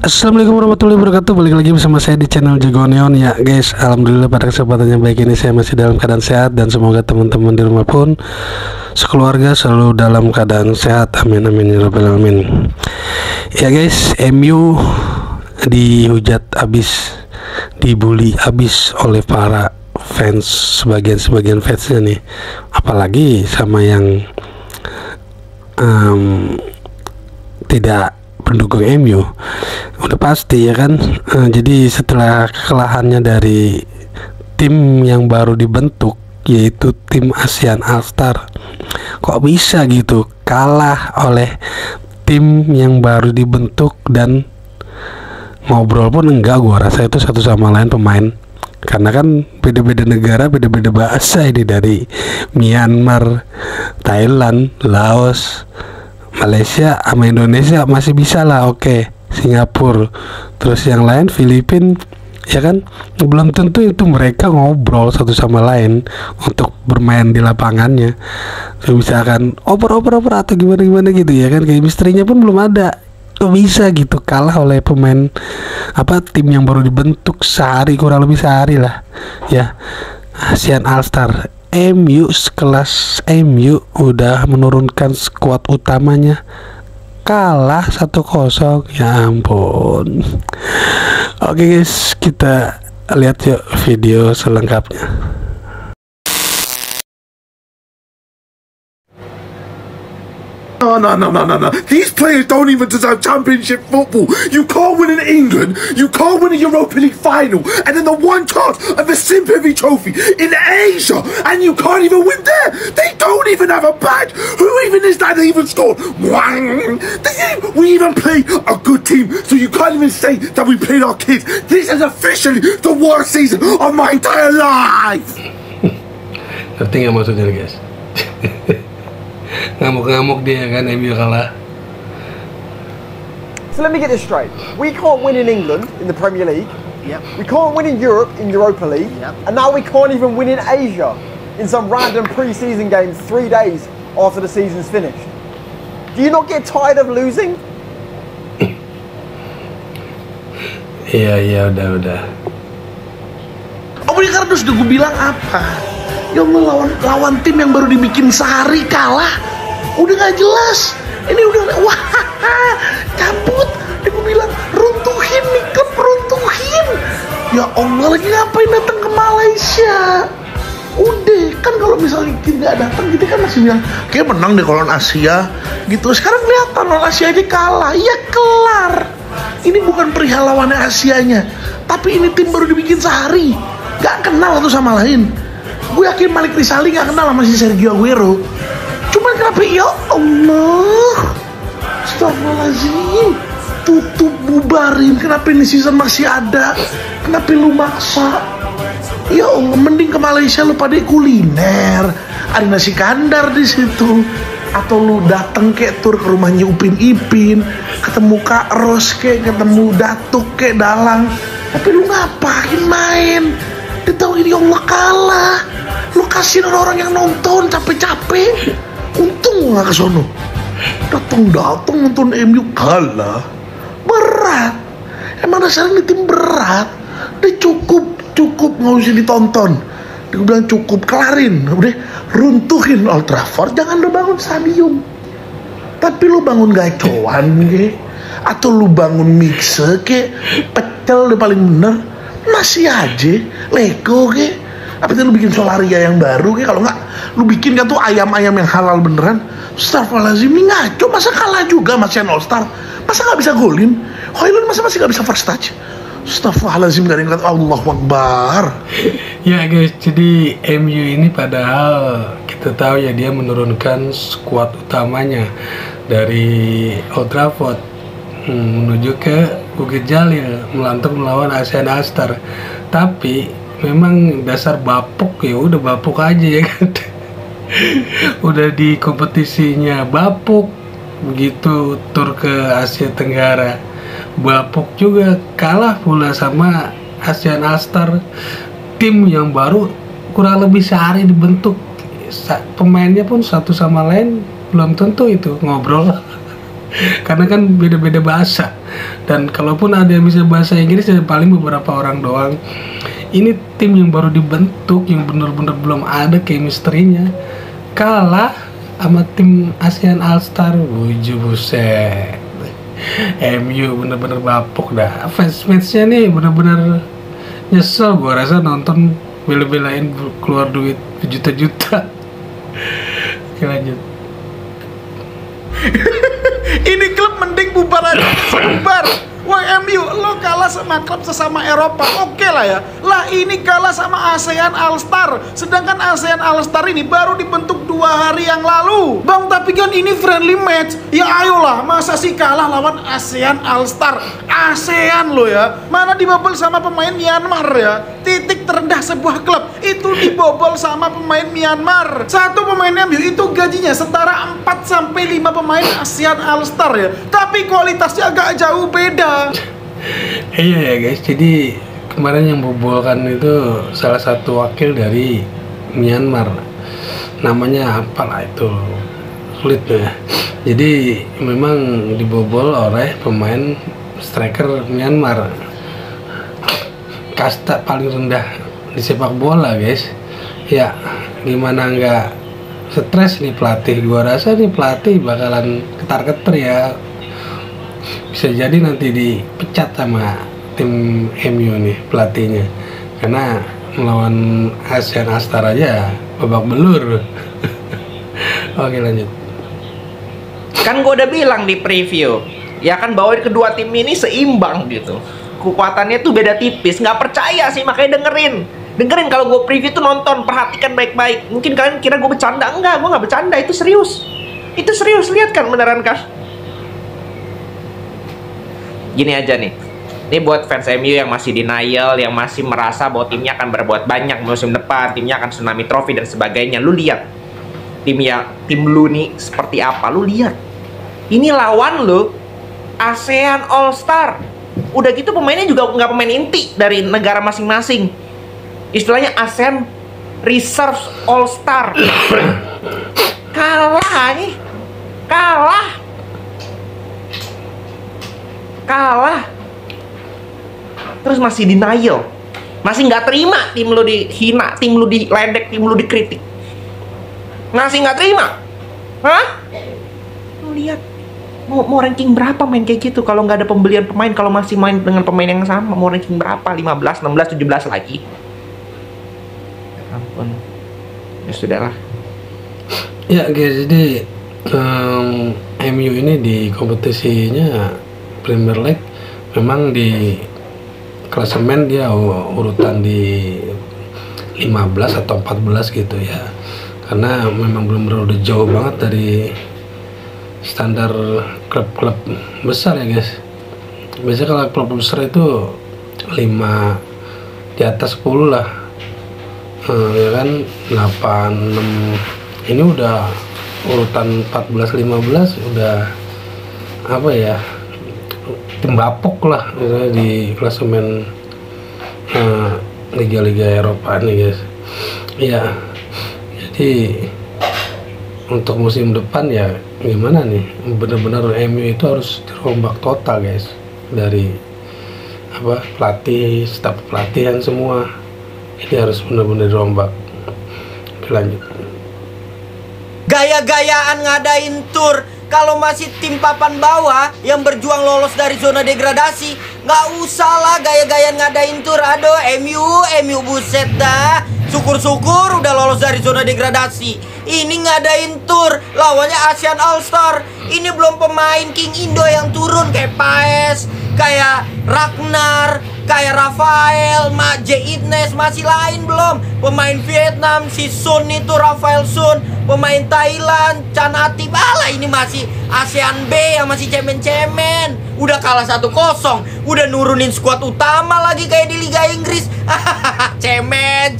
Assalamualaikum warahmatullahi wabarakatuh. Balik lagi bersama saya di channel Jagoneon ya guys. Alhamdulillah pada kesempatannya baik ini saya masih dalam keadaan sehat, dan semoga teman-teman di rumah pun sekeluarga selalu dalam keadaan sehat. Amin amin ya rabbal alamin. Ya guys, MU dihujat abis, dibully abis oleh para fans, sebagian fansnya nih, apalagi sama yang tidak pendukung MU. Udah pasti ya kan. Jadi setelah kekalahannya dari tim yang baru dibentuk, yaitu tim ASEAN All-Star, kok bisa gitu kalah oleh tim yang baru dibentuk, dan ngobrol pun enggak, gua rasa itu satu sama lain pemain, karena kan beda-beda negara, beda-beda bahasa ini, dari Myanmar, Thailand, Laos, Malaysia sama Indonesia masih bisa lah, oke. Singapura, terus yang lain Filipina, ya kan, belum tentu itu mereka ngobrol satu sama lain untuk bermain di lapangannya. Misalkan oper atau gimana gitu ya kan, kayak misterinya pun belum ada. Kok bisa gitu kalah oleh pemain tim yang baru dibentuk sehari, kurang lebih sehari lah ya, ASEAN All-Star. MU sekelas MU udah menurunkan skuad utamanya, kalah 1-0, ya ampun. Oke guys, kita lihat yuk video selengkapnya. No. These players don't even deserve championship football. You can't win in England, you can't win a Europa League final, and then the one chance of a Simply trophy in Asia, and you can't even win there. They don't even have a badge. Who even is that they even scored? We even played a good team, so you can't even say that we played our kids. This is officially the worst season of my entire life. Ngerti nggak maksudnya guys? Ngamuk-ngamuk dia kan, MU kalah. So let me get this straight. We can't win in England in the Premier League. Yep. We can't win in Europe in Europa League. Yep. And now we can't even win in Asia in some random pre-season games 3 days after the season's finished. Do you not get tired of losing? Iya, udah. Oh, ini karena sudah gue bilang apa? Ya Allah, lawan tim yang baru dibikin sehari kalah, udah gak jelas. Ini udah wah, cabut. Gue bilang runtuhin nih klub, runtuhin. Ya Allah, lagi ngapain datang ke Malaysia? Udah kan, kalau misalnya tidak datang kita kan masih bilang kayak menang deh kalau lawan Asia gitu. Sekarang kelihatan lawan Asia aja kalah, ya kelar. Ini bukan perihal lawannya Asianya, tapi ini tim baru dibikin sehari, gak kenal satu sama lain. Gue yakin Malik Rizali gak kenal sama si Sergio Aguero. Cuman kenapa, ya Allah, astagfirullahaladzim, tutup, bubarin. Kenapa ini season masih ada? Kenapa lu maksa? Ya Allah, mending ke Malaysia lu pada kuliner, ada nasi kandar di situ, atau lu dateng kayak tur ke rumahnya Upin Ipin, ketemu Kak Ros, kayak ketemu Datuk, kayak Dalang. Tapi lu ngapain main? Dia tahu ini Allah kalah. Lu kasihin orang yang nonton capek-capek. Untung gua gak kesono. Datang nonton MU kalah. Berat. Emang dasarnya ini tim berat. Dia cukup nggak usah ditonton. Dia bilang cukup, kelarin. Udah runtuhin Old Trafford. Jangan lu bangun stadium, tapi lu bangun gacoan ke, atau lu bangun mixer ke, pecel deh paling bener. Masih aja Lego ke, apa itu lu bikin Solaria yang baru ke, kalau nggak lu bikin kan tuh ayam-ayam yang halal beneran. Astagfirullahaladzim, ini ngaco, masa kalah juga masih All Star, masa nggak bisa golin, Hoylund masa masih nggak bisa first touch. Astagfirullahaladzim, gak ada yang kata Allahu Akbar. Ya guys, jadi MU ini padahal kita tahu ya dia menurunkan skuad utamanya dari Old Trafford menuju ke Bukit Jalil untuk melawan ASEAN All-Star. Tapi memang dasar bapuk, ya udah bapuk aja ya kan. Udah di kompetisinya bapuk, begitu tur ke Asia Tenggara bapuk juga, kalah pula sama ASEAN All-Star, tim yang baru kurang lebih sehari dibentuk. Pemainnya pun satu sama lain belum tentu itu ngobrol karena kan beda-beda bahasa. Dan kalaupun ada yang bisa bahasa Inggris ya paling beberapa orang doang. Ini tim yang baru dibentuk, yang bener-bener belum ada chemistry-nya, kalah sama tim ASEAN All-Star. Buset, MU bener-bener bapuk dah. Fans-fansnya nih bener-bener nyesel gua rasa nonton, bela-belain keluar duit juta-juta. Oke, lanjut. Ini klub mending bubar aja, bubar. Wah, MU, lo kalah sama klub sesama Eropa, oke lah ya. Lah ini kalah sama ASEAN All-Star. Sedangkan ASEAN All-Star ini baru dibentuk 2 hari yang lalu. Bang, tapi kan ini friendly match. Ya ayolah, masa sih kalah lawan ASEAN All-Star? ASEAN lo ya. Mana dibobol sama pemain Myanmar ya. Titik terendah sebuah klub itu dibobol sama pemain Myanmar. Satu pemain MU itu gajinya setara 4-5 pemain ASEAN All-Star ya. Tapi kualitasnya agak jauh beda. Iya ya guys, jadi kemarin yang bobolkan itu salah satu wakil dari Myanmar, namanya apalah itu, sulit ya. Jadi memang dibobol oleh pemain striker Myanmar, kasta paling rendah di sepak bola guys. Ya gimana nggak stres nih pelatih, gua rasa nih pelatih bakalan ketar-ketir ya. Bisa jadi nanti dipecat sama tim MU nih pelatihnya, karena melawan ASEAN All-Star aja babak belur. Oke, lanjut. Kan gue udah bilang di preview, ya kan bahwa kedua tim ini seimbang gitu, kekuatannya tuh beda tipis. Nggak percaya sih, makanya dengerin kalau gue preview tuh, nonton, perhatikan baik-baik. Mungkin kalian kira gue bercanda, enggak, gue nggak bercanda, itu serius, lihat kan, beneran kan. Gini aja nih, ini buat fans MU yang masih denial, yang masih merasa bahwa timnya akan berbuat banyak musim depan, timnya akan tsunami trofi dan sebagainya. Lu lihat tim lu nih seperti apa, lu lihat. Ini lawan lu ASEAN All-Star. Udah gitu pemainnya juga nggak pemain inti dari negara masing-masing. Istilahnya ASEAN Reserve All-Star. Kalah. Terus masih denial, masih nggak terima tim lu dihina, tim lu diledek, tim lu dikritik, masih nggak terima. Hah? Lu lihat, mau ranking berapa main kayak gitu kalau nggak ada pembelian pemain? Kalau masih main dengan pemain yang sama, mau ranking berapa? 15, 16, 17 lagi? Ya ampun, ya sudahlah. Ya guys, jadi MU ini di kompetisinya Premier League memang di klasemen dia urutan di 15 atau 14 gitu ya, karena memang belum udah jauh banget dari standar klub-klub besar ya guys. Biasanya kalau klub besar itu 5 di atas 10 lah, ya kan, 8, 6, ini udah urutan 14, 15 udah apa ya, tim bapuk lah di klasemen liga-liga Eropa nih guys. Iya, jadi untuk musim depan ya gimana nih, bener-bener MU itu harus dirombak total guys, dari pelatih, staf pelatihan semua ini harus bener-bener dirombak. Oke, lanjut. Gaya-gayaan ngadain tour kalau masih tim papan bawah yang berjuang lolos dari zona degradasi, nggak usah lah gaya-gayaan ngadain tour. Aduh, MU buset dah. Syukur-syukur udah lolos dari zona degradasi. Ini ngadain tour lawannya ASEAN All-Star. Ini belum pemain King Indo yang turun kayak Paes, kayak Ragnar, kayak Rafael, Itnes, masih lain belum. Pemain Vietnam si Sun itu, Rafael Sun. Pemain Thailand, Chan Atip. Alah, ini masih ASEAN B yang masih cemen-cemen. Udah kalah 1-0, udah nurunin skuad utama lagi kayak di Liga Inggris. cemen.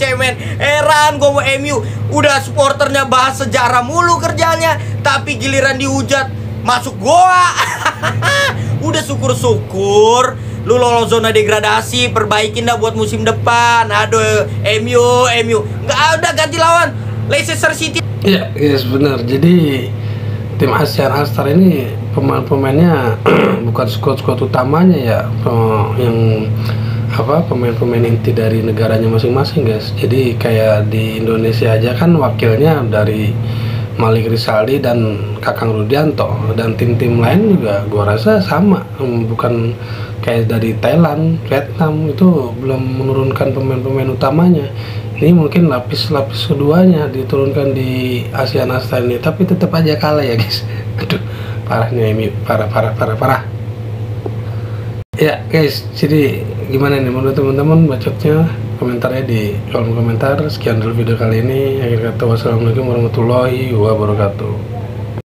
Heran gue mau MU. Udah supporternya bahas sejarah mulu kerjanya, tapi giliran dihujat masuk goa. Udah syukur-syukur lu lolos zona degradasi, perbaikin dah buat musim depan. Aduh, MU. Nggak ada, ganti lawan Leicester City. Iya, yes, benar. Jadi tim ASEAN All-Star ini pemain-pemainnya bukan squad utamanya ya, yang pemain-pemain inti dari negaranya masing-masing guys. Jadi kayak di Indonesia aja kan wakilnya dari Malik Rizaldi dan Kakang Rudianto, dan tim-tim lain juga gua rasa sama, bukan kayak dari Thailand, Vietnam itu belum menurunkan pemain-pemain utamanya. Ini mungkin lapis keduanya diturunkan di ASEAN All-Star ini, tapi tetap aja kalah ya guys. Aduh, parahnya MU, parah. Ya guys, jadi gimana nih menurut teman-teman bacotnya? Komentarnya di kolom komentar. Sekian dulu video kali ini. Akhir kata, wassalamualaikum warahmatullahi wabarakatuh.